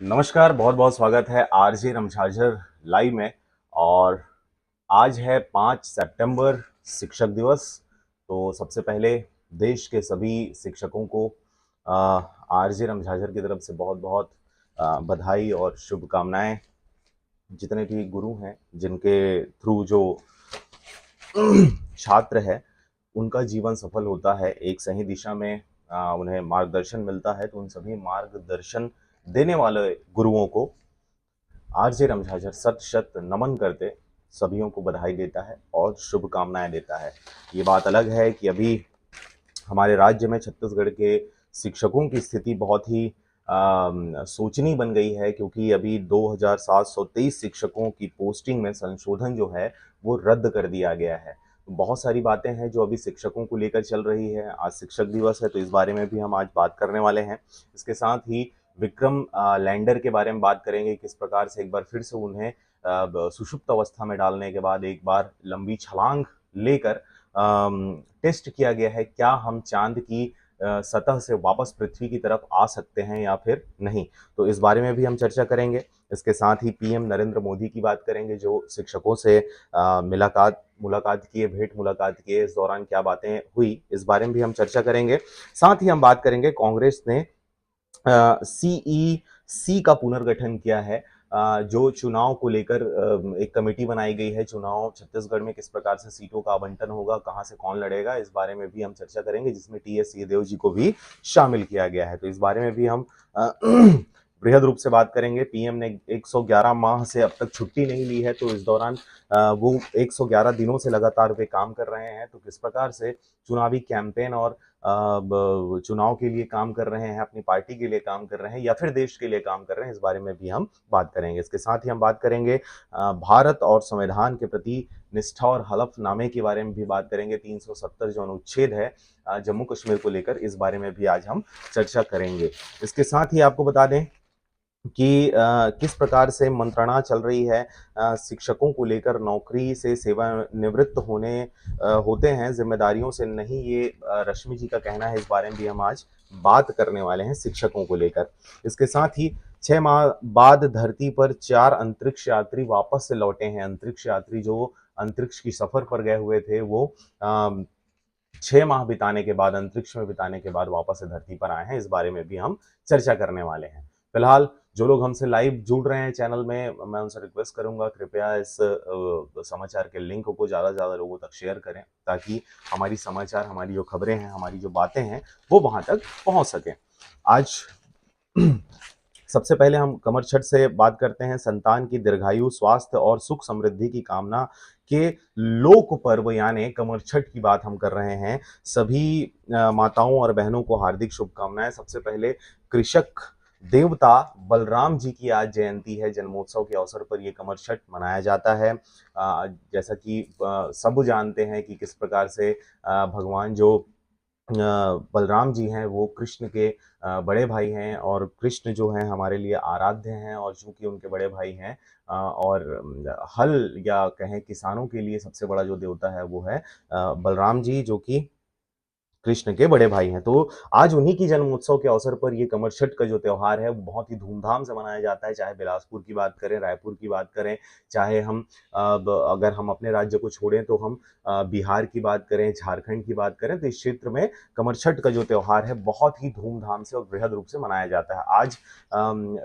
नमस्कार, बहुत बहुत स्वागत है आरजे रमझाझर लाइव में। और आज है 5 सितंबर शिक्षक दिवस। तो सबसे पहले देश के सभी शिक्षकों को आरजे रमझाझर की तरफ से बहुत बहुत बधाई और शुभकामनाएं। जितने भी गुरु हैं जिनके थ्रू जो छात्र है उनका जीवन सफल होता है, एक सही दिशा में उन्हें मार्गदर्शन मिलता है, तो उन सभी मार्गदर्शन देने वाले गुरुओं को आरजे रमझाझर शत शत नमन करते सभियों को बधाई देता है और शुभकामनाएं देता है। ये बात अलग है कि अभी हमारे राज्य में छत्तीसगढ़ के शिक्षकों की स्थिति बहुत ही सोचनीय बन गई है, क्योंकि अभी 2723 शिक्षकों की पोस्टिंग में संशोधन जो है वो रद्द कर दिया गया है। बहुत सारी बातें हैं जो अभी शिक्षकों को लेकर चल रही है। आज शिक्षक दिवस है तो इस बारे में भी हम आज बात करने वाले हैं। इसके साथ ही विक्रम लैंडर के बारे में बात करेंगे, किस प्रकार से एक बार फिर से उन्हें सुषुप्त अवस्था में डालने के बाद एक बार लंबी छलांग लेकर टेस्ट किया गया है, क्या हम चांद की सतह से वापस पृथ्वी की तरफ आ सकते हैं या फिर नहीं। तो इस बारे में भी हम चर्चा करेंगे। इसके साथ ही पीएम नरेंद्र मोदी की बात करेंगे, जो शिक्षकों से मुलाकात किए, भेंट मुलाकात किए, इस दौरान क्या बातें हुई, इस बारे में भी हम चर्चा करेंगे। साथ ही हम बात करेंगे कांग्रेस ने सीईसी का पुनर्गठन किया है, जो चुनाव को लेकर एक कमेटी बनाई गई है। चुनाव छत्तीसगढ़ में किस प्रकार से सीटों का आवंटन होगा, कहां से कौन लड़ेगा, इस बारे में भी हम चर्चा करेंगे, जिसमें टीएस सिंहदेव जी को भी शामिल किया गया है। तो इस बारे में भी हम बृहद रूप से बात करेंगे। पीएम ने 111 माह से अब तक छुट्टी नहीं ली है, तो इस दौरान वो 111 दिनों से लगातार वे काम कर रहे हैं। तो किस प्रकार से चुनावी कैंपेन और चुनाव के लिए काम कर रहे हैं, अपनी पार्टी के लिए काम कर रहे हैं या फिर देश के लिए काम कर रहे हैं, इस बारे में भी हम बात करेंगे। इसके साथ ही हम बात करेंगे भारत और संविधान के प्रति निष्ठा और हलफनामे के बारे में भी बात करेंगे। 370 जो अनुच्छेद है जम्मू कश्मीर को लेकर, इस बारे में भी आज हम चर्चा करेंगे। इसके साथ ही आपको बता दें कि किस प्रकार से मंत्रणा चल रही है शिक्षकों को लेकर। नौकरी से सेवानिवृत्त होते हैं, जिम्मेदारियों से नहीं, ये रश्मि जी का कहना है। इस बारे में भी हम आज बात करने वाले हैं शिक्षकों को लेकर। इसके साथ ही 6 माह बाद धरती पर 4 अंतरिक्ष यात्री वापस से लौटे हैं। अंतरिक्ष यात्री जो अंतरिक्ष की सफर पर गए हुए थे, वो 6 माह बिताने के बाद, अंतरिक्ष में बिताने के बाद वापस से धरती पर आए हैं। इस बारे में भी हम चर्चा करने वाले हैं। फिलहाल जो लोग हमसे लाइव जुड़ रहे हैं चैनल में, मैं उनसे रिक्वेस्ट करूंगा कृपया इस समाचार के लिंक को ज़्यादा से ज़्यादा लोगों तक शेयर करें, ताकि हमारी समाचार, हमारी जो खबरें हैं, हमारी जो बातें हैं, वो वहां तक पहुंच सकें। आज सबसे पहले हम कमर छठ से बात करते हैं। संतान की दीर्घायु, स्वास्थ्य और सुख समृद्धि की कामना के लोक पर्व यानी कमर छठ की बात हम कर रहे हैं। सभी माताओं और बहनों को हार्दिक शुभकामनाएं। सबसे पहले कृषक देवता बलराम जी की आज जयंती है। जन्मोत्सव के अवसर पर ये कमर छठ मनाया जाता है। जैसा कि सब जानते हैं कि किस प्रकार से भगवान जो बलराम जी हैं वो कृष्ण के बड़े भाई हैं, और कृष्ण जो हैं हमारे लिए आराध्य हैं, और चूंकि उनके बड़े भाई हैं और हल या कहें किसानों के लिए सबसे बड़ा जो देवता है वो है बलराम जी, जो कि कृष्ण के बड़े भाई हैं। तो आज उन्हीं की जन्मोत्सव के अवसर पर ये कमर छठ का जो त्यौहार है वो बहुत ही धूमधाम से मनाया जाता है। चाहे बिलासपुर की बात करें, रायपुर की बात करें, चाहे हम अगर हम अपने राज्य को छोड़ें तो हम बिहार की बात करें, झारखंड की बात करें, तो इस क्षेत्र में कमर छठ का जो त्यौहार है बहुत ही धूमधाम से और बृहद रूप से मनाया जाता है। आज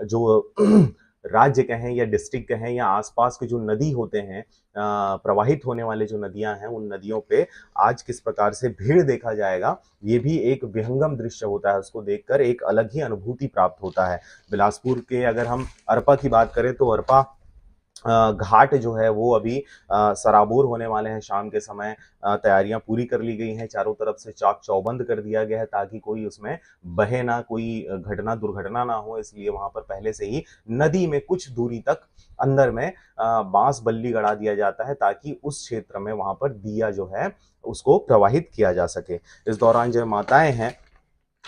जो राज्य कहें या डिस्ट्रिक्ट कहें या आसपास के जो नदी होते हैं, प्रवाहित होने वाले जो नदियां हैं, उन नदियों पे आज किस प्रकार से भीड़ देखा जाएगा, ये भी एक विहंगम दृश्य होता है। उसको देखकर एक अलग ही अनुभूति प्राप्त होता है। बिलासपुर के अगर हम अरपा की बात करें तो अरपा घाट जो है वो अभी सराबोर होने वाले हैं। शाम के समय तैयारियां पूरी कर ली गई हैं, चारों तरफ से चाक चौबंद कर दिया गया है ताकि कोई उसमें बहे ना, कोई दुर्घटना ना हो। इसलिए वहां पर पहले से ही नदी में कुछ दूरी तक अंदर में बांस बल्ली गड़ा दिया जाता है, ताकि उस क्षेत्र में वहां पर दिया जो है उसको प्रवाहित किया जा सके। इस दौरान जो माताएं हैं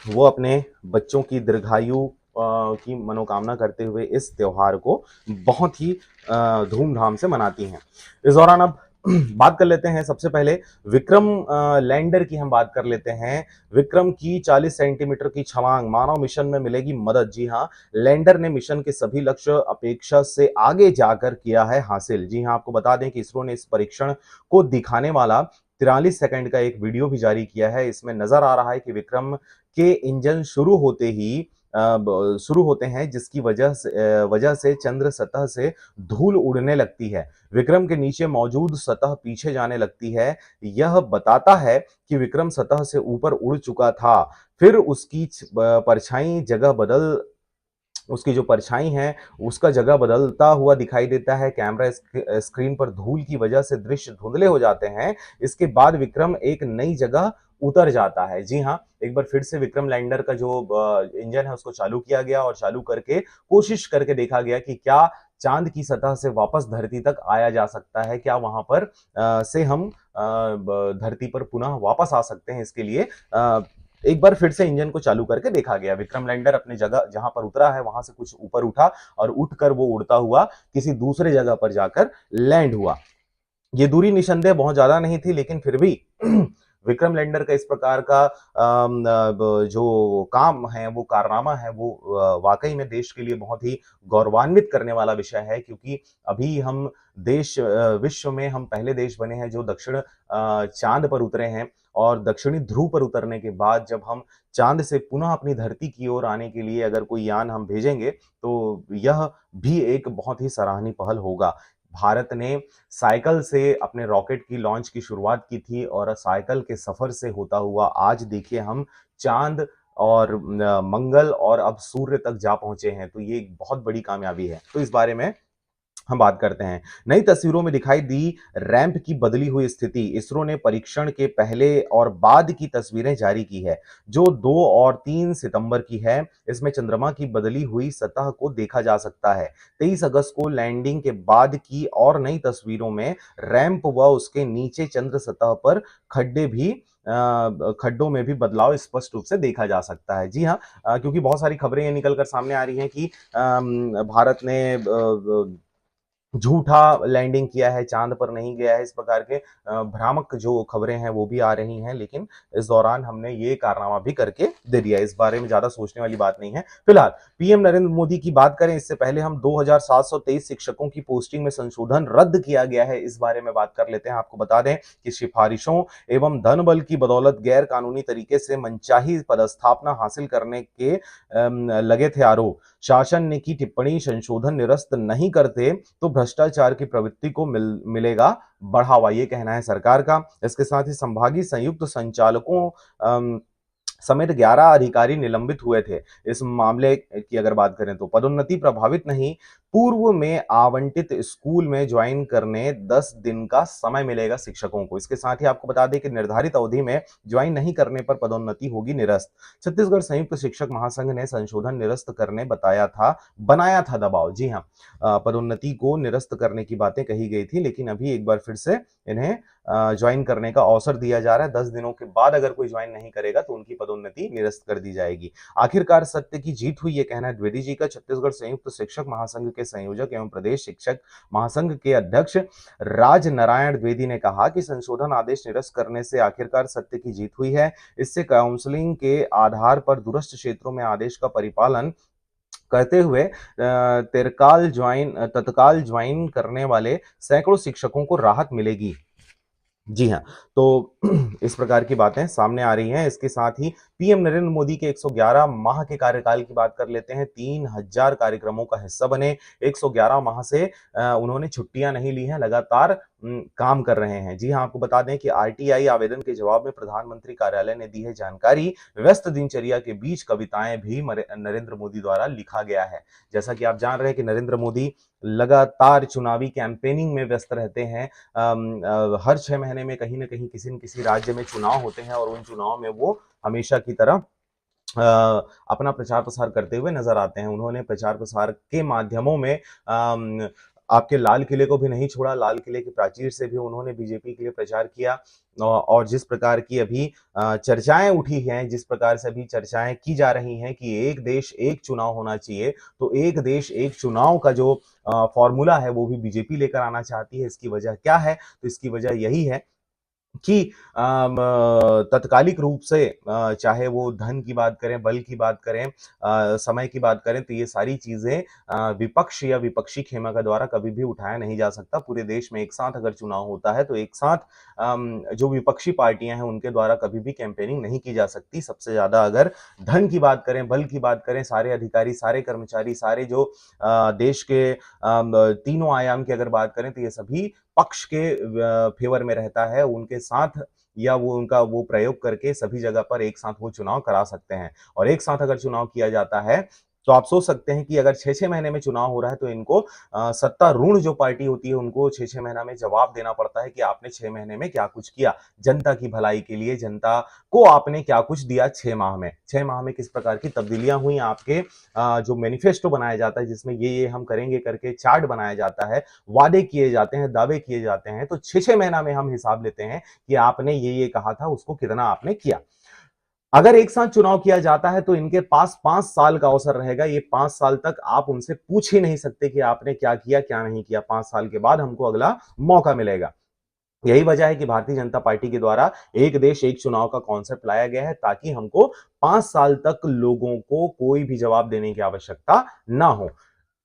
वो अपने बच्चों की दीर्घायु की मनोकामना करते हुए इस त्योहार को बहुत ही धूमधाम से मनाती हैं। इस दौरान अब बात कर लेते हैं सबसे पहले विक्रम लैंडर की हम बात कर लेते हैं। विक्रम की 40 सेंटीमीटर की छलांग, मानव मिशन में मिलेगी मदद। जी हाँ, लैंडर ने मिशन के सभी लक्ष्य अपेक्षा से आगे जाकर किया है हासिल। जी हाँ, आपको बता दें कि इसरो ने इस परीक्षण को दिखाने वाला 43 सेकंड का एक वीडियो भी जारी किया है। इसमें नजर आ रहा है कि विक्रम के इंजन शुरू होते हैं, जिसकी वजह से चंद्र सतह से धूल उड़ने लगती है। विक्रम के नीचे मौजूद सतह पीछे जाने लगती है। यह बताता है कि विक्रम सतह से ऊपर उड़ चुका था। फिर उसकी जो परछाई है उसका जगह बदलता हुआ दिखाई देता है। कैमरा स्क्रीन पर धूल की वजह से दृश्य धुंधले हो जाते हैं। इसके बाद विक्रम एक नई जगह उतर जाता है। जी हाँ, एक बार फिर से विक्रम लैंडर का जो इंजन है उसको चालू किया गया और चालू करके कोशिश करके देखा गया कि क्या चांद की सतह से वापस धरती तक आया जा सकता है, क्या वहां पर से हम धरती पर पुनः वापस आ सकते हैं। इसके लिए एक बार फिर से इंजन को चालू करके देखा गया। विक्रम लैंडर अपनी जगह जहां पर उतरा है वहां से कुछ ऊपर उठा और उठकर वो उड़ता हुआ किसी दूसरे जगह पर जाकर लैंड हुआ। ये दूरी निसंदेह बहुत ज्यादा नहीं थी, लेकिन फिर भी विक्रम लैंडर का इस प्रकार का जो काम है, वो कारनामा है, वो वाकई में देश के लिए बहुत ही गौरवान्वित करने वाला विषय है। क्योंकि अभी हम विश्व में हम पहले देश बने हैं जो दक्षिण चांद पर उतरे हैं। और दक्षिणी ध्रुव पर उतरने के बाद जब हम चांद से पुनः अपनी धरती की ओर आने के लिए अगर कोई यान हम भेजेंगे तो यह भी एक बहुत ही सराहनीय पहल होगा। भारत ने साइकिल से अपने रॉकेट की लॉन्च की शुरुआत की थी और साइकिल के सफर से होता हुआ आज देखिए हम चांद और मंगल और अब सूर्य तक जा पहुंचे हैं। तो ये एक बहुत बड़ी कामयाबी है। तो इस बारे में हम बात करते हैं। नई तस्वीरों में दिखाई दी रैंप की बदली हुई स्थिति। इसरो ने परीक्षण के पहले और बाद की तस्वीरें जारी की है, जो 2 और 3 सितंबर की है। इसमें चंद्रमा की बदली हुई सतह को देखा जा सकता है। 23 अगस्त को लैंडिंग के बाद की और नई तस्वीरों में रैंप व उसके नीचे चंद्र सतह पर खड्डों में भी बदलाव स्पष्ट रूप से देखा जा सकता है। जी हाँ, क्योंकि बहुत सारी खबरें ये निकल कर सामने आ रही हैं कि भारत ने झूठा लैंडिंग किया है, चांद पर नहीं गया है। इस प्रकार के भ्रामक जो खबरें हैं वो भी आ रही हैं, लेकिन इस दौरान हमने ये कारनामा भी करके दे दिया। इस बारे में ज्यादा सोचने वाली बात नहीं है। फिलहाल पीएम नरेंद्र मोदी की बात करें, इससे पहले हम 2723 शिक्षकों की पोस्टिंग में संशोधन रद्द किया गया है, इस बारे में बात कर लेते हैं। आपको बता दें कि सिफारिशों एवं धन बल की बदौलत गैर कानूनी तरीके से मनचाही पदस्थापना हासिल करने के लगे थे आरोप। शासन ने की टिप्पणी, संशोधन निरस्त नहीं करते तो भ्रष्टाचार की प्रवृत्ति को मिलेगा बढ़ावा, ये कहना है सरकार का। इसके साथ ही संभागीय संयुक्त संचालकों समेत 11 अधिकारी निलंबित हुए थे। इस मामले की अगर बात करें तो पदोन्नति प्रभावित नहीं, पूर्व में आवंटित स्कूल में ज्वाइन करने 10 दिन का समय मिलेगा शिक्षकों को। इसके साथ ही आपको बता दें कि निर्धारित अवधि में ज्वाइन नहीं करने पर पदोन्नति होगी निरस्त। छत्तीसगढ़ संयुक्त शिक्षक महासंघ ने संशोधन निरस्त करने बनाया था दबाव। जी हाँ, पदोन्नति को निरस्त करने की बातें कही गई थी, लेकिन अभी एक बार फिर से इन्हें ज्वाइन करने का अवसर दिया जा रहा है। 10 दिनों के बाद अगर कोई ज्वाइन नहीं करेगा तो उनकी पदोन्नति निरस्त कर दी जाएगी। आखिरकार सत्य की जीत हुई, ये कहना है द्विवेदी जी का। छत्तीसगढ़ संयुक्त शिक्षक महासंघ के संयोजक एवं प्रदेश शिक्षक महासंघ के अध्यक्ष राज नारायण द्विवेदी ने कहा कि संशोधन आदेश निरस्त करने से आखिरकार सत्य की जीत हुई है। इससे काउंसलिंग के आधार पर दूरस्थ क्षेत्रों में आदेश का परिपालन करते हुए तत्काल ज्वाइन करने वाले सैकड़ों शिक्षकों को राहत मिलेगी। जी हाँ, तो इस प्रकार की बातें सामने आ रही हैं। इसके साथ ही पीएम नरेंद्र मोदी के 111 माह के कार्यकाल की बात कर लेते हैं। 3000 कार्यक्रमों का हिस्सा बने। 111 माह से उन्होंने छुट्टियां नहीं ली हैं, लगातार काम कर रहे हैं। जी हाँ, आपको बता दें कि आरटीआई आवेदन के जवाब में प्रधानमंत्री कार्यालय ने दी है जानकारी। व्यस्त दिनचर्या के बीच कविताएं भी नरेंद्र मोदी द्वारा लिखा गया है। जैसा कि आप जान रहे हैं कि नरेंद्र मोदी लगातार चुनावी कैंपेनिंग में व्यस्त रहते हैं। हर 6 महीने में कहीं ना कहीं किसी न किसी राज्य में चुनाव होते हैं और उन चुनाव में वो हमेशा की तरह अपना प्रचार प्रसार करते हुए नजर आते हैं। उन्होंने प्रचार प्रसार के माध्यमों में आपके लाल किले को भी नहीं छोड़ा, लाल किले की प्राचीर से भी उन्होंने बीजेपी के लिए प्रचार किया। और जिस प्रकार की अभी चर्चाएं उठी हैं, जिस प्रकार से अभी चर्चाएं की जा रही हैं कि एक देश एक चुनाव होना चाहिए, तो एक देश एक चुनाव का जो फॉर्मूला है वो भी बीजेपी लेकर आना चाहती है। इसकी वजह क्या है? तो इसकी वजह यही है कि तत्कालिक रूप से चाहे वो धन की बात करें, बल की बात करें, समय की बात करें, तो ये सारी चीजें विपक्ष या विपक्षी खेमा के द्वारा कभी भी उठाया नहीं जा सकता। पूरे देश में एक साथ अगर चुनाव होता है तो एक साथ जो विपक्षी पार्टियां हैं उनके द्वारा कभी भी कैंपेनिंग नहीं की जा सकती। सबसे ज्यादा अगर धन की बात करें, बल की बात करें, सारे अधिकारी, सारे कर्मचारी, सारे जो देश के तीनों आयाम की अगर बात करें, तो ये सभी पक्ष के फेवर में रहता है, उनके साथ या वो उनका वो प्रयोग करके सभी जगह पर एक साथ वो चुनाव करा सकते हैं। और एक साथ अगर चुनाव किया जाता है तो आप सोच सकते हैं कि अगर 6-6 महीने में चुनाव हो रहा है तो इनको सत्तारूढ़ जो पार्टी होती है उनको 6-6 महीना में जवाब देना पड़ता है कि आपने 6 महीने में क्या कुछ किया, जनता की भलाई के लिए, जनता को आपने क्या कुछ दिया 6 माह में। 6 माह में किस प्रकार की तब्दीलियां हुई, आपके जो मैनिफेस्टो बनाया जाता है जिसमें ये हम करेंगे करके चार्ट बनाया जाता है, वादे किए जाते हैं, दावे किए जाते हैं, तो 6-6 महीना में हम हिसाब लेते हैं कि आपने ये कहा था उसको कितना आपने किया। अगर एक साथ चुनाव किया जाता है तो इनके पास 5 साल का अवसर रहेगा। ये 5 साल तक आप उनसे पूछ ही नहीं सकते कि आपने क्या किया, क्या नहीं किया। 5 साल के बाद हमको अगला मौका मिलेगा। यही वजह है कि भारतीय जनता पार्टी के द्वारा एक देश एक चुनाव का कॉन्सेप्ट लाया गया है, ताकि हमको 5 साल तक लोगों को कोई भी जवाब देने की आवश्यकता ना हो।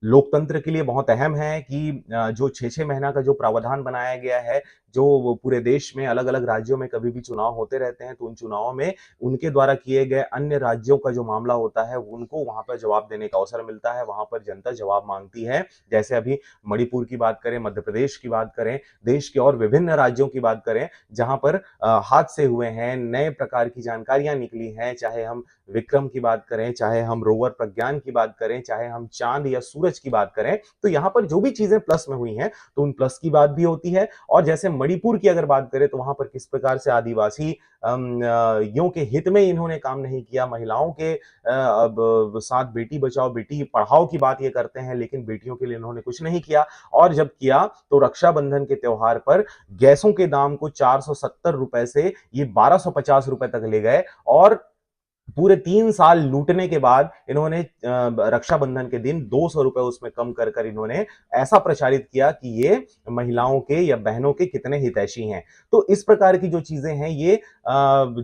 लोकतंत्र के लिए बहुत अहम है कि जो 6-6 महीना का जो प्रावधान बनाया गया है, जो पूरे देश में अलग-अलग राज्यों में कभी भी चुनाव होते रहते हैं, तो उन चुनावों में उनके द्वारा किए गए अन्य राज्यों का जो मामला होता है, उनको वहां पर जवाब देने का अवसर मिलता है, वहां पर जनता जवाब मांगती है। जैसे अभी मणिपुर की बात करें, मध्य प्रदेश की बात करें, देश के और विभिन्न राज्यों की बात करें, जहां पर हादसे हुए हैं, नए प्रकार की जानकारियां निकली हैं, चाहे हम विक्रम की बात करें, चाहे हम रोवर प्रज्ञान की बात करें, चाहे हम चांद या सूरज की बात करें, तो यहां पर जो भी चीजें प्लस में हुई हैं तो उन प्लस की बात भी होती है। और जैसे मणिपुर की अगर बात करें तो वहां पर किस प्रकार से आदिवासी यों के हित में इन्होंने काम नहीं किया, महिलाओं के साथ बेटी बचाओ बेटी पढ़ाओ की बात ये करते हैं, लेकिन बेटियों के लिए इन्होंने कुछ नहीं किया। और जब किया तो रक्षाबंधन के त्योहार पर गैसों के दाम को 470 रुपए से ये 1250 रुपए तक ले गए, और पूरे 3 साल लूटने के बाद इन्होंने रक्षाबंधन के दिन 200 रुपए उसमें कम कर कर इन्होंने ऐसा प्रचारित किया कि ये महिलाओं के या बहनों के कितने हितैषी हैं। तो इस प्रकार की जो चीजें हैं ये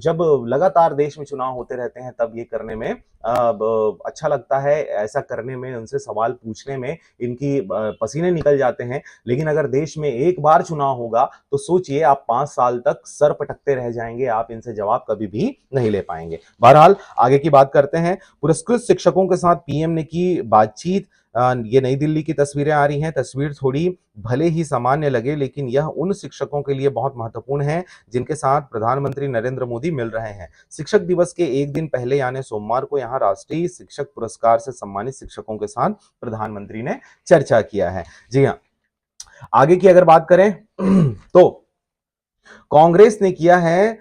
जब लगातार देश में चुनाव होते रहते हैं तब ये करने में अच्छा लगता है, ऐसा करने में, उनसे सवाल पूछने में इनकी पसीने निकल जाते हैं। लेकिन अगर देश में एक बार चुनाव होगा तो सोचिए आप 5 साल तक सर पटकते रह जाएंगे, आप इनसे जवाब कभी भी नहीं ले पाएंगे। बहरहाल आगे की बात करते हैं। पुरस्कृत शिक्षकों के साथ पीएम ने की बातचीत। ये नई दिल्ली की तस्वीरें आ रही हैं। तस्वीर थोड़ी भले ही सामान्य लगे, लेकिन यह उन शिक्षकों के लिए बहुत महत्वपूर्ण है जिनके साथ प्रधानमंत्री नरेंद्र मोदी मिल रहे हैं। शिक्षक दिवस के एक दिन पहले यानी सोमवार को यहां राष्ट्रीय शिक्षक पुरस्कार से सम्मानित शिक्षकों के साथ प्रधानमंत्री ने चर्चा किया है। जी हाँ, आगे की अगर बात करें तो कांग्रेस ने किया है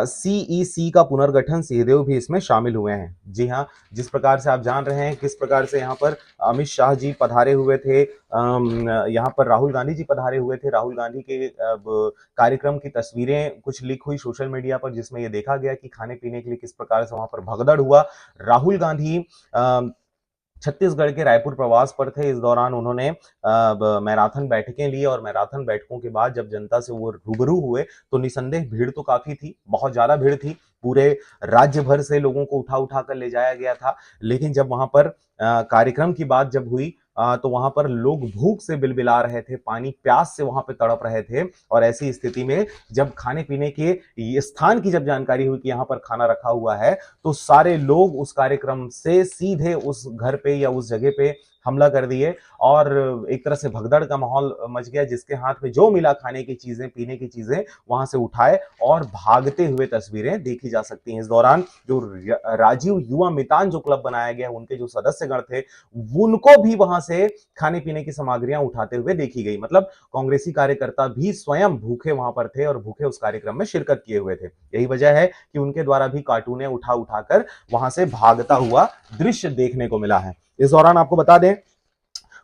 सीईसी का पुनर्गठन, सिंहदेव भी इसमें शामिल हुए हैं। जी हां, जिस प्रकार से आप जान रहे हैं किस प्रकार से यहां पर अमित शाह जी पधारे हुए थे, यहां पर राहुल गांधी जी पधारे हुए थे। राहुल गांधी के कार्यक्रम की तस्वीरें कुछ लीक हुई सोशल मीडिया पर, जिसमें यह देखा गया कि खाने पीने के लिए किस प्रकार से वहां पर भगदड़ हुआ। राहुल गांधी छत्तीसगढ़ के रायपुर प्रवास पर थे। इस दौरान उन्होंने मैराथन बैठकें ली, और मैराथन बैठकों के बाद जब जनता से वो रूबरू हुए तो निसंदेह भीड़ तो काफी थी, बहुत ज्यादा भीड़ थी। पूरे राज्य भर से लोगों को उठा उठा कर ले जाया गया था। लेकिन जब वहां पर कार्यक्रम की बात जब हुई तो वहां पर लोग भूख से बिलबिला रहे थे, पानी प्यास से वहां पे तड़प रहे थे। और ऐसी स्थिति में जब खाने पीने के ये स्थान की जब जानकारी हुई कि यहाँ पर खाना रखा हुआ है, तो सारे लोग उस कार्यक्रम से सीधे उस घर पे या उस जगह पे हमला कर दिए, और एक तरह से भगदड़ का माहौल मच गया। जिसके हाथ में जो मिला खाने की चीजें, पीने की चीजें, वहां से उठाए और भागते हुए तस्वीरें देखी जा सकती हैं। इस दौरान जो राजीव युवा मितान जो क्लब बनाया गया, उनके जो सदस्यगण थे, उनको भी वहां से खाने पीने की सामग्रियां उठाते हुए देखी गई। मतलब कांग्रेसी कार्यकर्ता भी स्वयं भूखे वहां पर थे और भूखे उस कार्यक्रम में शिरकत किए हुए थे। यही वजह है कि उनके द्वारा भी कार्टूने उठा उठाकर वहां से भागता हुआ दृश्य देखने को मिला है। इस दौरान आपको बता दें,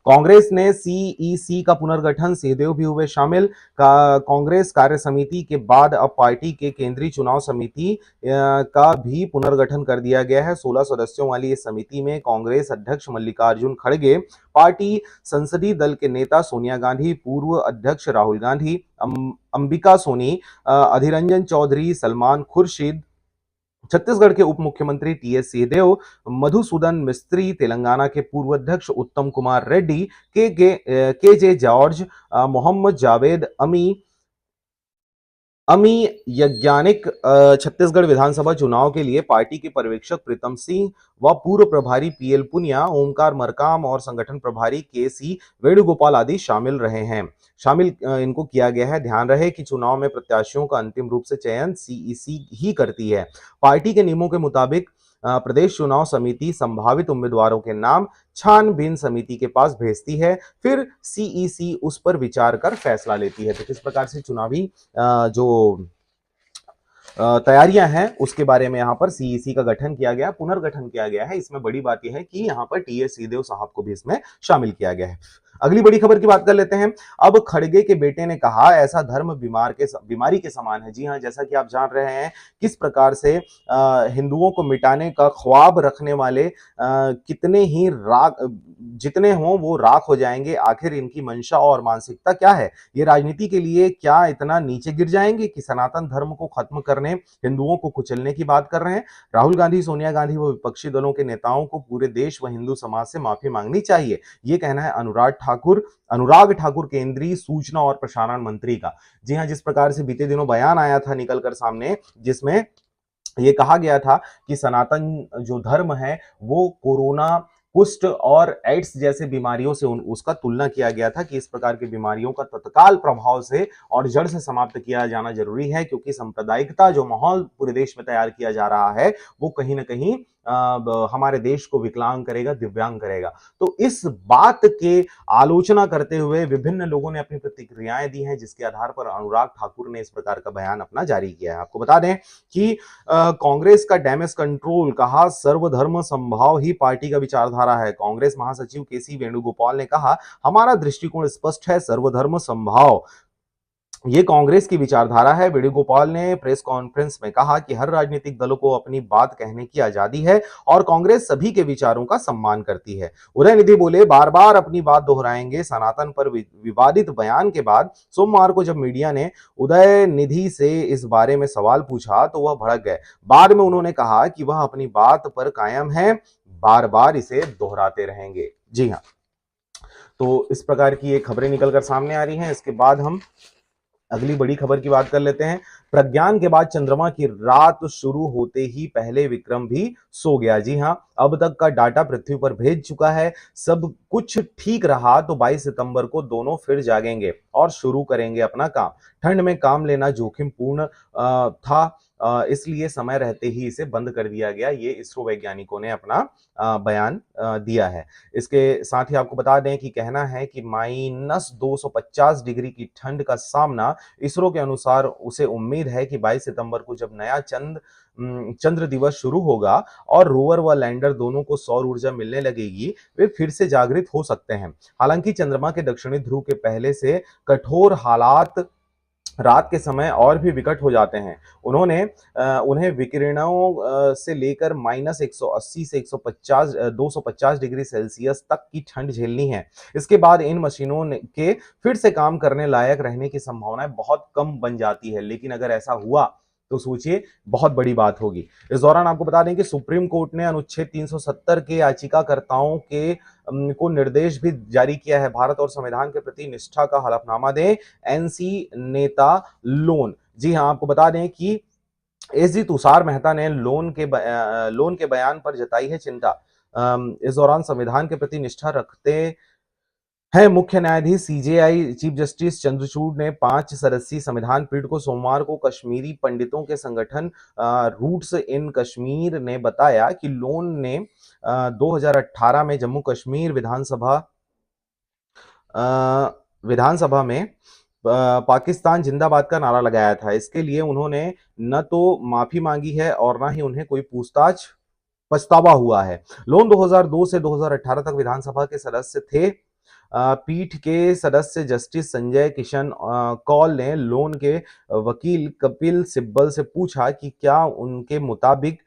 कांग्रेस ने सीईसी का पुनर्गठन, सिंहदेव भी हुए शामिल। कांग्रेस कार्य समिति के बाद अब पार्टी के केंद्रीय चुनाव समिति का भी पुनर्गठन कर दिया गया है। 16 सदस्यों वाली इस समिति में कांग्रेस अध्यक्ष मल्लिकार्जुन खड़गे, पार्टी संसदीय दल के नेता सोनिया गांधी, पूर्व अध्यक्ष राहुल गांधी, अंबिका सोनी, अधीर रंजन चौधरी, सलमान खुर्शीद, छत्तीसगढ़ के उप मुख्यमंत्री टीएस सिंहदेव, मधुसूदन मिस्त्री, तेलंगाना के पूर्व अध्यक्ष उत्तम कुमार रेड्डी, के जे जॉर्ज, मोहम्मद जावेद अमी यज्ञानिक, छत्तीसगढ़ विधानसभा चुनाव के लिए पार्टी के पर्यवेक्षक प्रीतम सिंह व पूर्व प्रभारी पीएल पुनिया, ओमकार मरकाम और संगठन प्रभारी केसी वेणुगोपाल आदि शामिल इनको किया गया है। ध्यान रहे कि चुनाव में प्रत्याशियों का अंतिम रूप से चयन सीईसी ही करती है। पार्टी के नियमों के मुताबिक प्रदेश चुनाव समिति संभावित उम्मीदवारों के नाम छानबीन समिति के पास भेजती है, फिर सीईसी उस पर विचार कर फैसला लेती है। तो किस प्रकार से चुनावी जो तैयारियां हैं उसके बारे में यहाँ पर सीईसी का गठन किया गया, पुनर्गठन किया गया है। इसमें बड़ी बात यह है कि यहाँ पर टीएस सिंहदेव साहब को भी इसमें शामिल किया गया है। अगली बड़ी खबर की बात कर लेते हैं। अब खड़गे के बेटे ने कहा, ऐसा धर्म बीमारी के समान है। जी हां, जैसा कि आप जान रहे हैं किस प्रकार से हिंदुओं को मिटाने का ख्वाब रखने वाले कितने ही जितने हों वो राख हो जाएंगे। आखिर इनकी मंशा और मानसिकता क्या है? ये राजनीति के लिए क्या इतना नीचे गिर जाएंगे कि सनातन धर्म को खत्म करने, हिंदुओं को कुचलने की बात कर रहे हैं? राहुल गांधी, सोनिया गांधी व विपक्षी दलों के नेताओं को पूरे देश व हिंदू समाज से माफी मांगनी चाहिए, ये कहना है अनुराग ठाकुर केंद्रीय सूचना और प्रसारण मंत्री का। जी हां, जिस प्रकार से बीते दिनों बयान आया था निकलकर सामने, जिसमें ये कहा गया था कि सनातन जो धर्म है वो कोरोना, कुष्ठ और एड्स जैसे बीमारियों से उसका तुलना किया गया था कि इस प्रकार की बीमारियों का तत्काल प्रभाव से और जड़ से समाप्त किया जाना जरूरी है, क्योंकि सांप्रदायिकता जो माहौल पूरे देश में तैयार किया जा रहा है वो कहीं ना कहीं हमारे देश को विकलांग करेगा, दिव्यांग करेगा। तो इस बात के आलोचना करते हुए विभिन्न लोगों ने अपनी प्रतिक्रियाएं दी हैं, जिसके आधार पर अनुराग ठाकुर ने इस प्रकार का बयान अपना जारी किया है। आपको बता दें कि कांग्रेस का डैमेज कंट्रोल, कहा सर्वधर्म समभाव ही पार्टी का विचारधारा है। कांग्रेस महासचिव केसी वेणुगोपाल ने कहा, हमारा दृष्टिकोण स्पष्ट है, सर्वधर्म समभाव ये कांग्रेस की विचारधारा है। वेणुगोपाल ने प्रेस कॉन्फ्रेंस में कहा कि हर राजनीतिक दलों को अपनी बात कहने की आजादी है और कांग्रेस सभी के विचारों का सम्मान करती है। उदयनिधि बोले, बार बार अपनी बात दोहराएंगे। सनातन पर विवादित बयान के बाद सोमवार को जब मीडिया ने उदयनिधि से इस बारे में सवाल पूछा तो वह भड़क गए। बाद में उन्होंने कहा कि वह अपनी बात पर कायम है, बार बार इसे दोहराते रहेंगे। जी हाँ, तो इस प्रकार की ये खबरें निकलकर सामने आ रही हैं। इसके बाद हम अगली बड़ी खबर की बात कर लेते हैं। प्रज्ञान के बाद चंद्रमा की रात शुरू होते ही पहले विक्रम भी सो गया। जी हां, अब तक का डाटा पृथ्वी पर भेज चुका है। सब कुछ ठीक रहा तो 22 सितंबर को दोनों फिर जागेंगे और शुरू करेंगे अपना काम। ठंड में काम लेना जोखिम पूर्ण था, इसलिए समय रहते ही इसे बंद कर दिया गया। ये इसरो वैज्ञानिकों ने अपना बयान दिया है। इसके साथ ही आपको बता दें कि कहना है कि -250 डिग्री की ठंड का सामना इसरो के अनुसार उसे उम्मीद है कि 22 सितंबर को जब नया चंद्र दिवस शुरू होगा और रोवर व लैंडर दोनों को सौर ऊर्जा मिलने लगेगी, वे फिर से जागृत हो सकते हैं। हालांकि चंद्रमा के दक्षिणी ध्रुव के पहले से कठोर हालात रात के समय और भी विकट हो जाते हैं। उन्हें विकिरणों से लेकर -180 से 250 डिग्री सेल्सियस तक की ठंड झेलनी है। इसके बाद इन मशीनों के फिर से काम करने लायक रहने की संभावनाएं बहुत कम बन जाती है, लेकिन अगर ऐसा हुआ तो सोचिए बहुत बड़ी बात होगी। इस दौरान आपको बता दें कि सुप्रीम कोर्ट ने अनुच्छेद 370 के याचिकाकर्ताओं को निर्देश भी जारी किया है। भारत और संविधान के प्रति निष्ठा का हलफनामा दें, एनसी नेता लोन। जी हां, आपको बता दें कि एसजी तुषार मेहता ने लोन के बयान पर जताई है चिंता। इस दौरान संविधान के प्रति निष्ठा रखते है मुख्य न्यायाधीश सीजेआई चीफ जस्टिस चंद्रचूड़ ने 5 सदस्यीय संविधान पीठ को सोमवार को कश्मीरी पंडितों के संगठन रूट्स इन कश्मीर ने बताया कि लोन ने 2018 में जम्मू कश्मीर विधानसभा में पाकिस्तान जिंदाबाद का नारा लगाया था। इसके लिए उन्होंने न तो माफी मांगी है और न ही उन्हें कोई पछतावा हुआ है। लोन 2002 से 2018 तक विधानसभा के सदस्य थे। पीठ के सदस्य जस्टिस संजय किशन कौल ने लोन के वकील कपिल सिब्बल से पूछा कि क्या उनके मुताबिक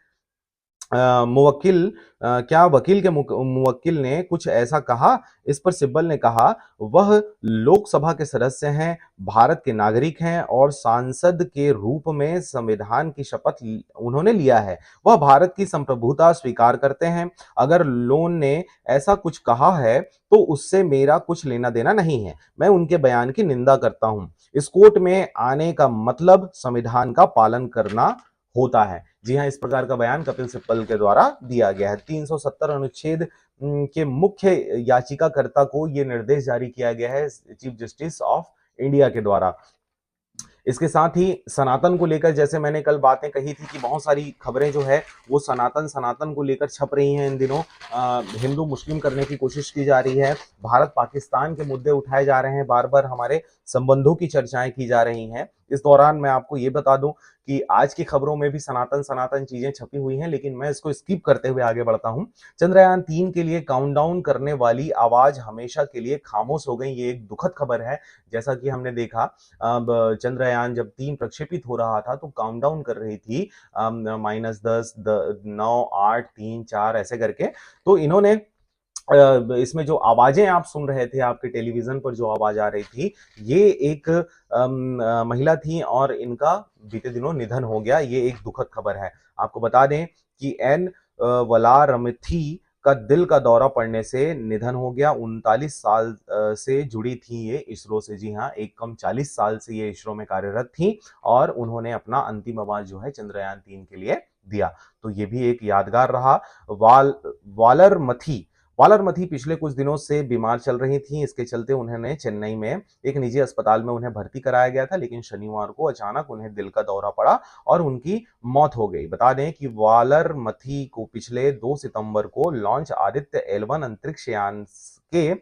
क्या वकील के मुवक्किल ने कुछ ऐसा कहा। इस पर सिब्बल ने कहा, वह लोकसभा के सदस्य हैं, भारत के नागरिक हैं और सांसद के रूप में संविधान की शपथ उन्होंने लिया है। वह भारत की संप्रभुता स्वीकार करते हैं। अगर लोन ने ऐसा कुछ कहा है तो उससे मेरा कुछ लेना देना नहीं है। मैं उनके बयान की निंदा करता हूं। इस कोर्ट में आने का मतलब संविधान का पालन करना होता है। जी हां, इस प्रकार का बयान कपिल सिब्बल के द्वारा दिया गया है। 370 अनुच्छेद के मुख्य याचिकाकर्ता को यह निर्देश जारी किया गया है चीफ जस्टिस ऑफ इंडिया के द्वारा। इसके साथ ही सनातन को लेकर, जैसे मैंने कल बातें कही थी कि बहुत सारी खबरें जो है वो सनातन को लेकर छप रही हैं इन दिनों। हिंदू मुस्लिम करने की कोशिश की जा रही है, भारत पाकिस्तान के मुद्दे उठाए जा रहे हैं, बार बार हमारे संबंधों की चर्चाएं की जा रही हैं। इस दौरान मैं आपको ये बता दूं कि आज की खबरों में भी सनातन चीजें छपी हुई हैं, लेकिन मैं इसको स्किप करते हुए आगे बढ़ता हूं। चंद्रयान 3 के लिए काउंटडाउन करने वाली आवाज हमेशा के लिए खामोश हो गई। ये एक दुखद खबर है। जैसा कि हमने देखा, अब चंद्रयान जब 3 प्रक्षेपित हो रहा था तो काउंटडाउन कर रही थी -10, 9, 8, 3, 4 ऐसे करके। तो इन्होंने इसमें जो आवाजें आप सुन रहे थे, आपके टेलीविजन पर जो आवाज आ रही थी, ये एक महिला थी और इनका बीते दिनों निधन हो गया। ये एक दुखद खबर है। आपको बता दें कि एन वलारमथी का दिल का दौरा पड़ने से निधन हो गया। 39 साल से जुड़ी थी ये इसरो से। जी हाँ, एक कम 40 साल से ये इसरो में कार्यरत थी और उन्होंने अपना अंतिम आवाज जो है चंद्रयान 3 के लिए दिया। तो ये भी एक यादगार रहा। वालरमथी वालरमथी पिछले कुछ दिनों से बीमार चल रही थी। इसके चलते उन्होंने चेन्नई में एक निजी अस्पताल में उन्हें भर्ती कराया गया था, लेकिन शनिवार को अचानक उन्हें दिल का दौरा पड़ा और उनकी मौत हो गई। बता दें कि वालरमथी को पिछले 2 सितंबर को लॉन्च आदित्य L1 अंतरिक्ष यान के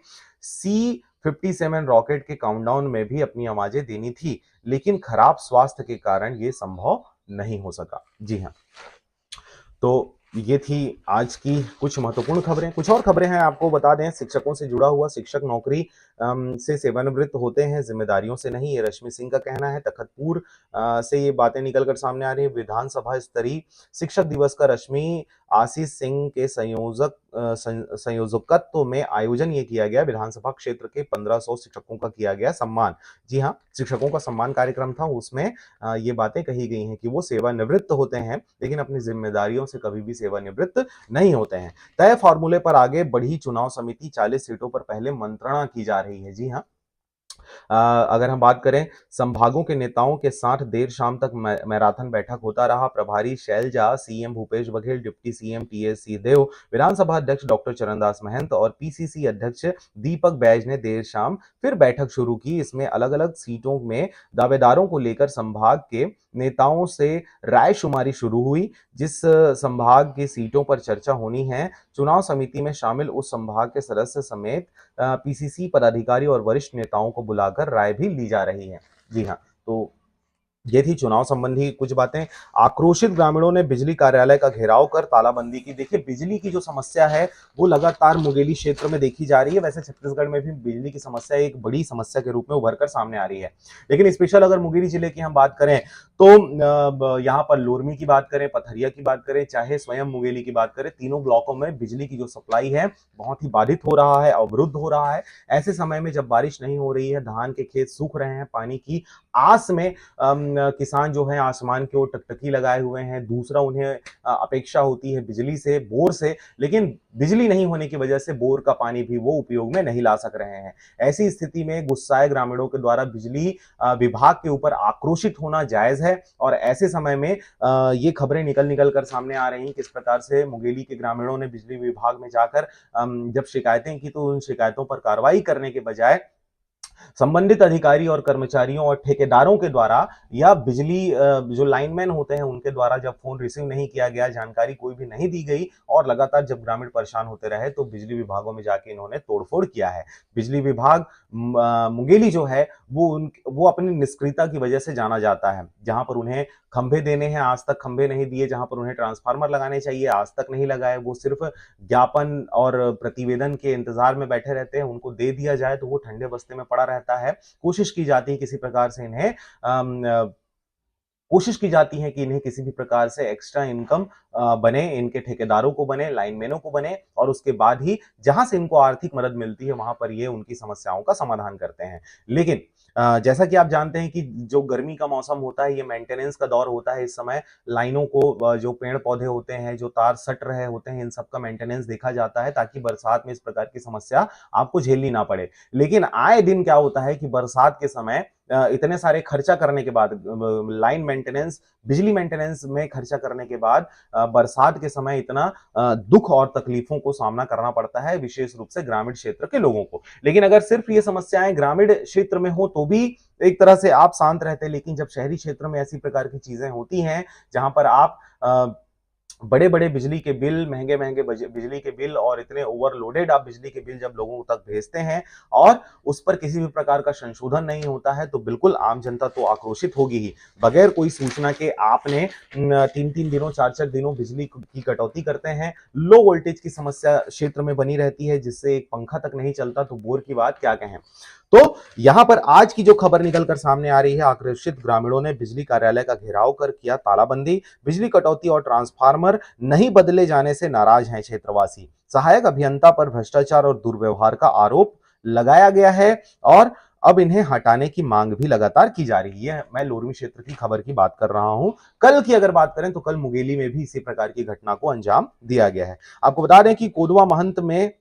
C-57 रॉकेट के काउंटडाउन में भी अपनी आवाजें देनी थी, लेकिन खराब स्वास्थ्य के कारण यह संभव नहीं हो सका। जी हाँ, तो ये थी आज की कुछ महत्वपूर्ण खबरें। कुछ और खबरें हैं आपको बता दें। शिक्षकों से जुड़ा हुआ, शिक्षक नौकरी से सेवानिवृत्त होते हैं, जिम्मेदारियों से नहीं, ये रश्मि सिंह का कहना है। तखतपुर से ये बातें निकलकर सामने आ रही है। विधानसभा स्तरीय शिक्षक दिवस का रश्मि आशीष सिंह के संयोजकत्व में आयोजन ये किया गया। विधानसभा क्षेत्र के 1500 शिक्षकों का किया गया सम्मान। जी हाँ, शिक्षकों का सम्मान कार्यक्रम था। उसमें ये बातें कही गई हैं कि वो सेवानिवृत्त होते हैं, लेकिन अपनी जिम्मेदारियों से कभी भी सेवानिवृत्त नहीं होते हैं। तय फॉर्मूले पर आगे बढ़ी चुनाव समिति, 40 सीटों पर पहले मंत्रणा की जा रही है। जी हाँ, अगर हम बात करें, संभागों के नेताओं के साथ देर शाम तक मैराथन बैठक होता रहा। प्रभारी Shailja, CM Bhupesh Baghel, deputy CM TS Singhdeo, विधानसभा अध्यक्ष डॉक्टर चरणदास महंत और पीसीसी अध्यक्ष दीपक बैज ने देर शाम फिर बैठक शुरू की। इसमें अलग अलग सीटों में दावेदारों को लेकर संभाग के नेताओं से रायशुमारी शुरू हुई। जिस संभाग की सीटों पर चर्चा होनी है, चुनाव समिति में शामिल उस संभाग के सदस्य समेत पीसीसी पदाधिकारी और वरिष्ठ नेताओं को बुलाकर राय भी ली जा रही है। जी हाँ, तो ये थी चुनाव संबंधी कुछ बातें। आक्रोशित ग्रामीणों ने बिजली कार्यालय का घेराव कर तालाबंदी की। देखिए, बिजली की जो समस्या है वो लगातार मुंगेली क्षेत्र में देखी जा रही है। वैसे छत्तीसगढ़ में भी बिजली की समस्या एक बड़ी समस्या के रूप में उभर कर सामने आ रही है, लेकिन स्पेशल अगर मुंगेली जिले की हम बात करें तो यहाँ पर लोरमी की बात करें, पथरिया की बात करें, चाहे स्वयं मुंगेली की बात करें, तीनों ब्लॉकों में बिजली की जो सप्लाई है बहुत ही बाधित हो रहा है, अवरुद्ध हो रहा है। ऐसे समय में जब बारिश नहीं हो रही है, धान के खेत सूख रहे हैं, पानी की आस में किसान जो है आसमान की ओर टकटकी लगाए हुए हैं। दूसरा, उन्हें अपेक्षा होती है बिजली से, बोर से, लेकिन बिजली नहीं होने की वजह से बोर का पानी भी वो उपयोग में नहीं ला सक रहे हैं। ऐसी स्थिति में गुस्साए ग्रामीणों के द्वारा बिजली विभाग के ऊपर आक्रोशित होना जायज है। और ऐसे समय में ये खबरें निकल कर सामने आ रही हैं किस प्रकार से मुंगेली के ग्रामीणों ने बिजली विभाग में जाकर जब शिकायतें की तो उन शिकायतों पर कार्रवाई करने के बजाय संबंधित अधिकारी और कर्मचारियों और ठेकेदारों के द्वारा या बिजली जो लाइनमैन होते हैं उनके द्वारा जब फोन रिसीव नहीं किया गया, जानकारी कोई भी नहीं दी गई और लगातार जब ग्रामीण परेशान होते रहे तो बिजली विभागों में जाके इन्होंने तोड़फोड़ किया है। बिजली विभाग मुंगेली जो है वो अपनी निष्क्रियता की वजह से जाना जाता है। जहां पर उन्हें खंभे देने हैं, आज तक खंभे नहीं दिए। जहां पर उन्हें ट्रांसफार्मर लगाने चाहिए, आज तक नहीं लगाए। वो सिर्फ ज्ञापन और प्रतिवेदन के इंतजार में बैठे रहते हैं। उनको दे दिया जाए तो वो ठंडे बस्ते में पड़ा रहता है। कोशिश की जाती है किसी प्रकार से इन्हें कोशिश की जाती है कि इन्हें किसी भी प्रकार से एक्स्ट्रा इनकम बने, इनके ठेकेदारों को बने, लाइनमैनों को बने और उसके बाद ही जहां से इनको आर्थिक मदद मिलती है वहां पर ये उनकी समस्याओं का समाधान करते हैं। लेकिन जैसा कि आप जानते हैं कि जो गर्मी का मौसम होता है, ये मेंटेनेंस का दौर होता है। इस समय लाइनों को जो पेड़ पौधे होते हैं, जो तार सट रहे होते हैं, इन सब का मेंटेनेंस देखा जाता है ताकि बरसात में इस प्रकार की समस्या आपको झेलनी ना पड़े। लेकिन आए दिन क्या होता है कि बरसात के समय इतने सारे खर्चा करने के बाद, लाइन मेंटेनेंस, बिजली मेंटेनेंस में खर्चा करने के बाद बरसात के समय इतना दुख और तकलीफों को सामना करना पड़ता है, विशेष रूप से ग्रामीण क्षेत्र के लोगों को। लेकिन अगर सिर्फ ये समस्याएं ग्रामीण क्षेत्र में हो तो भी एक तरह से आप शांत रहते हैं। लेकिन जब शहरी क्षेत्र में ऐसी प्रकार की चीजें होती हैं जहां पर आप बड़े बड़े बिजली के बिल, महंगे महंगे बिजली के बिल और इतने ओवरलोडेड आप बिजली के बिल जब लोगों तक भेजते हैं और उस पर किसी भी प्रकार का संशोधन नहीं होता है तो बिल्कुल आम जनता तो आक्रोशित होगी ही। बगैर कोई सूचना के आपने 3-3 दिनों, 4-4 दिनों बिजली की कटौती करते हैं। लो वोल्टेज की समस्या क्षेत्र में बनी रहती है जिससे एक पंखा तक नहीं चलता, तो बोर की बात क्या कहें। तो यहां पर आज की जो खबर निकलकर सामने आ रही है, आक्रोशित ग्रामीणों ने बिजली कार्यालय का घेराव कर किया तालाबंदी। बिजली कटौती और ट्रांसफार्मर नहीं बदले जाने से नाराज हैं क्षेत्रवासी। सहायक अभियंता पर भ्रष्टाचार और दुर्व्यवहार का आरोप लगाया गया है और अब इन्हें हटाने की मांग भी लगातार की जा रही है। मैं लोरमी क्षेत्र की खबर की बात कर रहा हूं। कल की अगर बात करें तो कल मुंगेली में भी इसी प्रकार की घटना को अंजाम दिया गया है। आपको बता दें कि कोदवा महंत में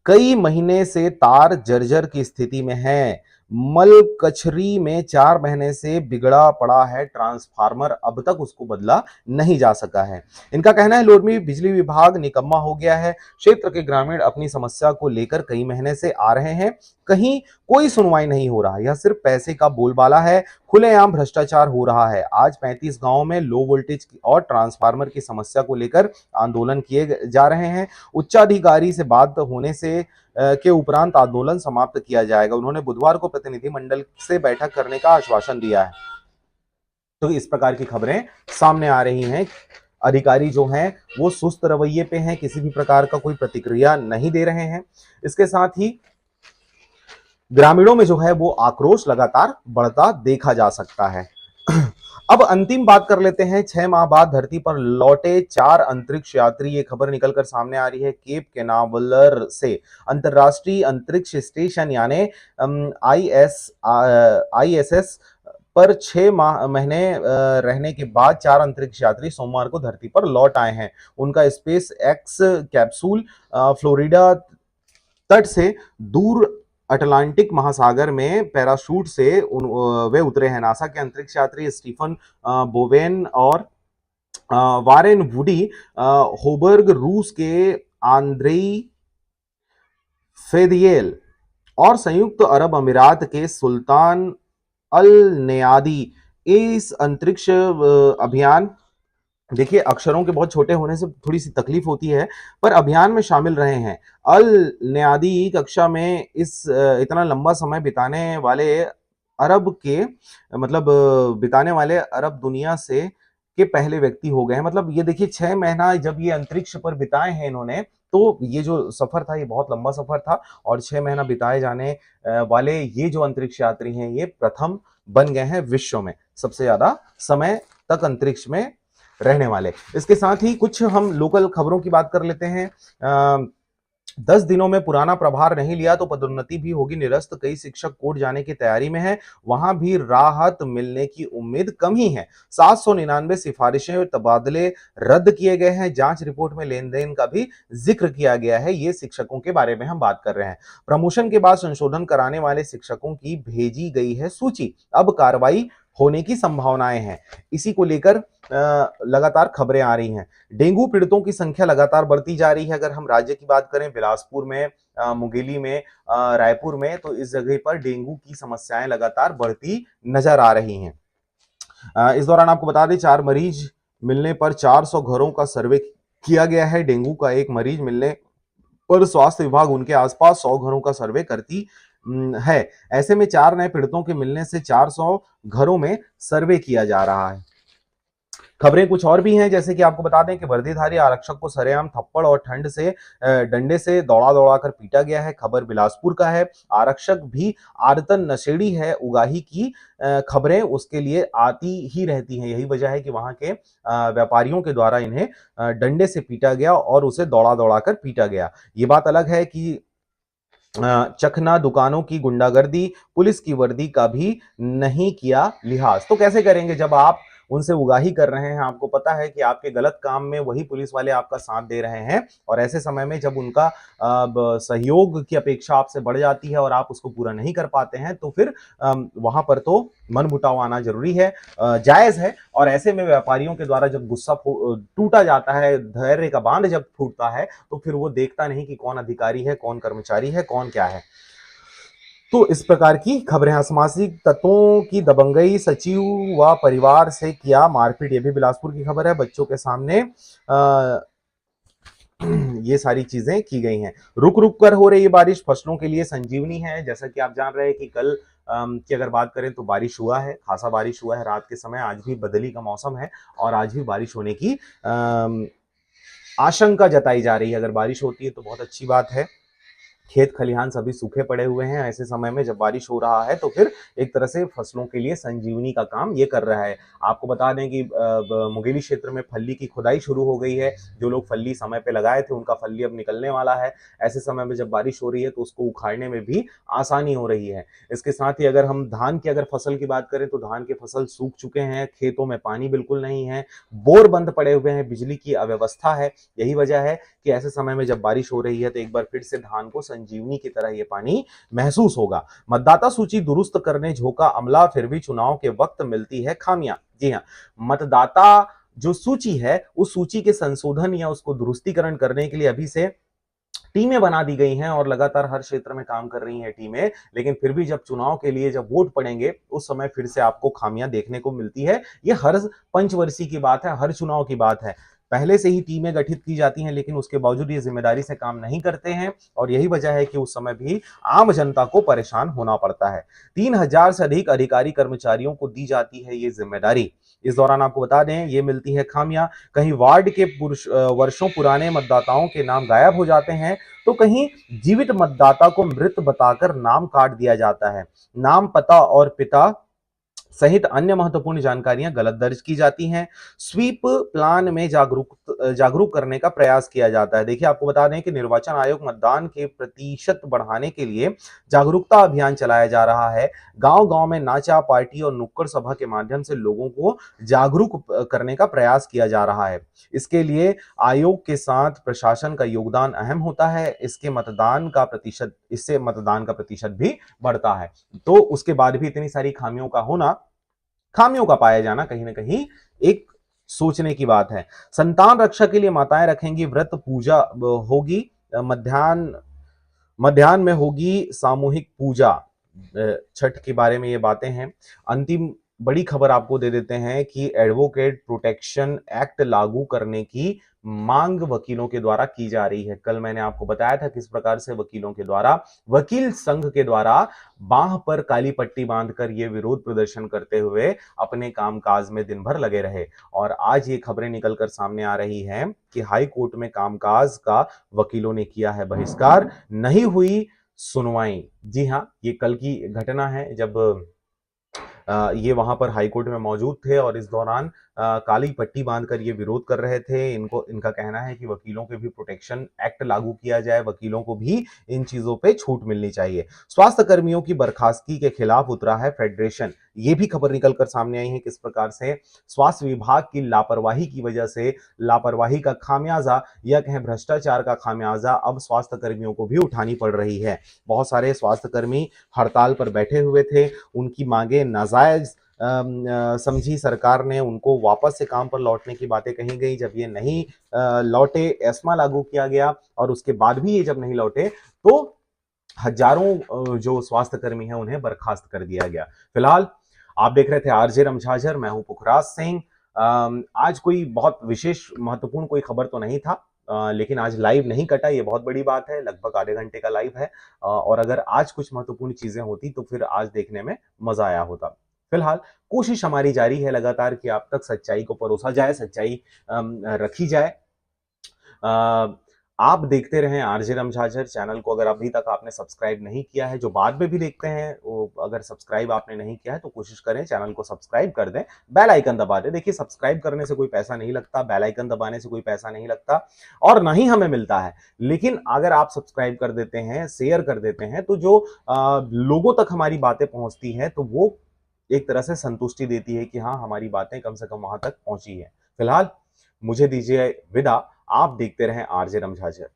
कई महीने से तार जर्जर की स्थिति में है। मलकछरी में 4 महीने से बिगड़ा पड़ा है ट्रांसफार्मर, अब तक उसको बदला नहीं जा सका है। इनका कहना है लोरमी बिजली विभाग निकम्मा हो गया है। क्षेत्र के ग्रामीण अपनी समस्या को लेकर कई महीने से आ रहे हैं, कहीं कोई सुनवाई नहीं हो रहा। यह सिर्फ पैसे का बोलबाला है, खुलेआम भ्रष्टाचार हो रहा है। आज 35 गांवों में लो वोल्टेज और ट्रांसफार्मर की समस्या को लेकर आंदोलन किए जा रहे हैं। उच्चाधिकारी से बात होने से के उपरांत आंदोलन समाप्त किया जाएगा। उन्होंने बुधवार को प्रतिनिधिमंडल से बैठक करने का आश्वासन दिया है। तो इस प्रकार की खबरें सामने आ रही हैं। अधिकारी जो हैं वो सुस्त रवैये पे हैं, किसी भी प्रकार का कोई प्रतिक्रिया नहीं दे रहे हैं। इसके साथ ही ग्रामीणों में जो है वो आक्रोश लगातार बढ़ता देखा जा सकता है। अब अंतिम बात कर लेते हैं। 6 माह बाद धरती पर लौटे 4 अंतरिक्ष यात्री, ये खबर निकलकर सामने आ रही है केप कैनावलर से। अंतरराष्ट्रीय अंतरिक्ष स्टेशन यानी ISS पर 6 महीने रहने के बाद 4 अंतरिक्ष यात्री सोमवार को धरती पर लौट आए हैं। उनका स्पेस एक्स कैप्सूल फ्लोरिडा तट से दूर अटलांटिक महासागर में पैराशूट से वे उतरे हैं। नासा के अंतरिक्ष यात्री स्टीफन बोवेन और वारेन वुडी होबर्ग, रूस के आंद्रेई फेदियल और संयुक्त अरब अमीरात के सुल्तान अल नयादी इस अंतरिक्ष अभियान, देखिए अक्षरों के बहुत छोटे होने से थोड़ी सी तकलीफ होती है, पर अभियान में शामिल रहे हैं। अल नयादी कक्षा में इस इतना लंबा समय बिताने वाले अरब दुनिया से के पहले व्यक्ति हो गए हैं। मतलब ये देखिए 6 महीना जब ये अंतरिक्ष पर बिताए हैं इन्होंने, तो ये जो सफर था ये बहुत लंबा सफर था और 6 महीना बिताए जाने वाले ये जो अंतरिक्ष यात्री हैं ये प्रथम बन गए हैं विश्व में सबसे ज्यादा समय तक अंतरिक्ष में रहने वाले। इसके साथ ही कुछ हम लोकल खबरों की बात कर लेते हैं। 10 दिनों में पुराना प्रभार नहीं लिया तो पदोन्नति भी होगी निरस्त। कई शिक्षक कोर्ट जाने की तैयारी में हैं, वहां भी राहत मिलने की उम्मीद कम ही है। 799 सिफारिशें तबादले रद्द किए गए हैं। जांच रिपोर्ट में लेन देन का भी जिक्र किया गया है। ये शिक्षकों के बारे में हम बात कर रहे हैं। प्रमोशन के बाद संशोधन कराने वाले शिक्षकों की भेजी गई है सूची। अब कार्रवाई होने की संभावनाएं हैं। इसी को लेकर लगातार खबरें आ रही हैं। डेंगू पीड़ितों की संख्या लगातार बढ़ती जा रही है। अगर हम राज्य की बात करें, बिलासपुर में, मुंगेली में, रायपुर में, तो इस जगह पर डेंगू की समस्याएं लगातार बढ़ती नजर आ रही हैं। इस दौरान आपको बता दें, 4 मरीज मिलने पर 400 घरों का सर्वे किया गया है। डेंगू का एक मरीज मिलने पर स्वास्थ्य विभाग उनके आसपास 100 घरों का सर्वे करती है। ऐसे में 4 नए पीड़ितों के मिलने से 400 घरों में सर्वे किया जा रहा है। खबरें कुछ और भी हैं, जैसे कि आपको बता दें कि वर्दीधारी आरक्षक को सरेआम थप्पड़ और ठंड से डंडे से दौड़ा दौड़ा कर पीटा गया है। खबर बिलासपुर का है। आरक्षक भी आदतन नशेड़ी है, उगाही की खबरें उसके लिए आती ही रहती हैं। यही वजह है कि वहां के व्यापारियों के द्वारा इन्हें डंडे से पीटा गया और उसे दौड़ा दौड़ा कर पीटा गया। ये बात अलग है कि चखना दुकानों की गुंडागर्दी पुलिस की वर्दी का भी नहीं किया लिहाज। तो कैसे करेंगे जब आप उनसे उगाही कर रहे हैं, आपको पता है कि आपके गलत काम में वही पुलिस वाले आपका साथ दे रहे हैं, और ऐसे समय में जब उनका सहयोग की अपेक्षा आपसे बढ़ जाती है और आप उसको पूरा नहीं कर पाते हैं, तो फिर वहां पर तो मनमुटाव आना जरूरी है, जायज है। और ऐसे में व्यापारियों के द्वारा जब गुस्सा टूटा जाता है, धैर्य का बांध जब फूटता है, तो फिर वो देखता नहीं कि कौन अधिकारी है, कौन कर्मचारी है, कौन क्या है। तो इस प्रकार की खबरें। असामाजिक तत्वों की दबंगई, सचिव व परिवार से किया मारपीट, ये भी बिलासपुर की खबर है। बच्चों के सामने ये सारी चीजें की गई हैं। रुक रुक कर हो रही बारिश फसलों के लिए संजीवनी है। जैसा कि आप जान रहे हैं कि कल की अगर बात करें तो बारिश हुआ है, खासा बारिश हुआ है रात के समय। आज भी बदली का मौसम है और आज भी बारिश होने की आशंका जताई जा रही है। अगर बारिश होती है तो बहुत अच्छी बात है। खेत खलिहान सभी सूखे पड़े हुए हैं। ऐसे समय में जब बारिश हो रहा है तो फिर एक तरह से फसलों के लिए संजीवनी का काम ये कर रहा है। आपको बता दें कि मुंगेली क्षेत्र में फल्ली की खुदाई शुरू हो गई है। जो लोग फल्ली समय पे लगाए थे उनका फल्ली अब निकलने वाला है। ऐसे समय में जब बारिश हो रही है तो उसको उखाड़ने में भी आसानी हो रही है। इसके साथ ही अगर हम धान की अगर फसल की बात करें तो धान के फसल सूख चुके हैं, खेतों में पानी बिल्कुल नहीं है, बोर बंद पड़े हुए हैं, बिजली की अव्यवस्था है। यही वजह है कि ऐसे समय में जब बारिश हो रही है तो एक बार फिर से धान को संजीवनी की तरह ये पानी महसूस होगा। मतदाता सूची दुरुस्त करने झोंका अमला, फिर भी चुनाव के वक्त मिलती है खामियां। जी हां, मतदाता जो सूची है उस सूची के संशोधन या उसको दुरुस्तीकरण करने के लिए अभी से टीमें बना दी गई हैं और लगातार हर क्षेत्र में काम कर रही हैं टीमें। लेकिन फिर भी जब चुनाव के लिए जब वोट पड़ेंगे उस समय फिर से आपको खामियां देखने को मिलती है। ये हर पंचवर्षीय की बात है, हर चुनाव की बात है। पहले से ही टीमें गठित की जाती हैं लेकिन उसके बावजूद ये जिम्मेदारी से काम नहीं करते हैं और यही वजह है कि उस समय भी आम जनता को परेशान होना पड़ता है। 3000 से अधिक अधिकारी कर्मचारियों को दी जाती है ये जिम्मेदारी। इस दौरान आपको बता दें ये मिलती है खामियां। कहीं वार्ड के वर्षों पुराने मतदाताओं के नाम गायब हो जाते हैं तो कहीं जीवित मतदाता को मृत बताकर नाम काट दिया जाता है। नाम, पता और पिता सहित अन्य महत्वपूर्ण जानकारियां गलत दर्ज की जाती हैं। स्वीप प्लान में जागरूक करने का प्रयास किया जाता है। देखिए, आपको बता दें कि निर्वाचन आयोग मतदान के प्रतिशत बढ़ाने के लिए जागरूकता अभियान चलाया जा रहा है। गांव-गांव में नाचा पार्टी और नुक्कड़ सभा के माध्यम से लोगों को जागरूक करने का प्रयास किया जा रहा है। इसके लिए आयोग के साथ प्रशासन का योगदान अहम होता है। इससे मतदान का प्रतिशत भी बढ़ता है। तो उसके बाद भी इतनी सारी खामियों का पाया जाना कहीं ना कहीं एक सोचने की बात है। संतान रक्षा के लिए माताएं रखेंगी व्रत, पूजा होगी, मध्याह्न में होगी सामूहिक पूजा। छठ के बारे में ये बातें हैं। अंतिम बड़ी खबर आपको दे देते हैं कि एडवोकेट प्रोटेक्शन एक्ट लागू करने की मांग वकीलों के द्वारा की जा रही है। कल मैंने आपको बताया था किस प्रकार से वकीलों के द्वारा, वकील संघ के द्वारा बांह पर काली पट्टी बांधकर ये विरोध प्रदर्शन करते हुए अपने कामकाज में दिन भर लगे रहे। और आज ये खबरें निकलकर सामने आ रही हैं कि हाई कोर्ट में कामकाज का वकीलों ने किया है बहिष्कार, नहीं हुई सुनवाई। जी हां, ये कल की घटना है जब ये वहां पर हाईकोर्ट में मौजूद थे और इस दौरान काली पट्टी बांधकर ये विरोध कर रहे थे। इनका कहना है कि वकीलों के भी प्रोटेक्शन एक्ट लागू किया जाए, वकीलों को भी इन चीजों पे छूट मिलनी चाहिए। स्वास्थ्य कर्मियों की बर्खास्तगी के खिलाफ उतरा है फेडरेशन। ये भी खबर निकलकर सामने आई है किस प्रकार से स्वास्थ्य विभाग की लापरवाही की वजह से, लापरवाही का खामियाजा या कहें भ्रष्टाचार का खामियाजा अब स्वास्थ्य कर्मियों को भी उठानी पड़ रही है। बहुत सारे स्वास्थ्य कर्मी हड़ताल पर बैठे हुए थे, उनकी मांगे नाजायज समझी सरकार ने, उनको वापस से काम पर लौटने की बातें कही गई। जब ये नहीं लौटे, एस्मा लागू किया गया और उसके बाद भी ये जब नहीं लौटे तो हजारों जो स्वास्थ्य कर्मी हैं उन्हें बर्खास्त कर दिया गया। फिलहाल आप देख रहे थे आरजे रमझाझर, मैं हूं पुखराज सिंह। आज कोई बहुत विशेष महत्वपूर्ण कोई खबर तो नहीं था, लेकिन आज लाइव नहीं कटा, ये बहुत बड़ी बात है। लगभग आधे घंटे का लाइव है, और अगर आज कुछ महत्वपूर्ण चीजें होती तो फिर आज देखने में मजा आया होता। फिलहाल कोशिश हमारी जारी है लगातार कि आप तक सच्चाई को परोसा जाए, सच्चाई रखी जाए। आप देखते रहें आरजे रमझाझर चैनल को। अगर अभी तक आपने सब्सक्राइब नहीं किया है, जो बाद में भी देखते हैं, वो अगर सब्सक्राइब आपने नहीं किया है तो कोशिश करें चैनल को सब्सक्राइब कर दें, बेल आइकन दबा दें। देखिए, सब्सक्राइब करने से कोई पैसा नहीं लगता, बेल आइकन दबाने से कोई पैसा नहीं लगता और ना ही हमें मिलता है। लेकिन अगर आप सब्सक्राइब कर देते हैं, शेयर कर देते हैं, तो जो लोगों तक हमारी बातें पहुंचती हैं तो वो एक तरह से संतुष्टि देती है कि हाँ, हमारी बातें कम से कम वहां तक पहुंची है। फिलहाल मुझे दीजिए विदा। आप देखते रहें आरजे रमझाझर।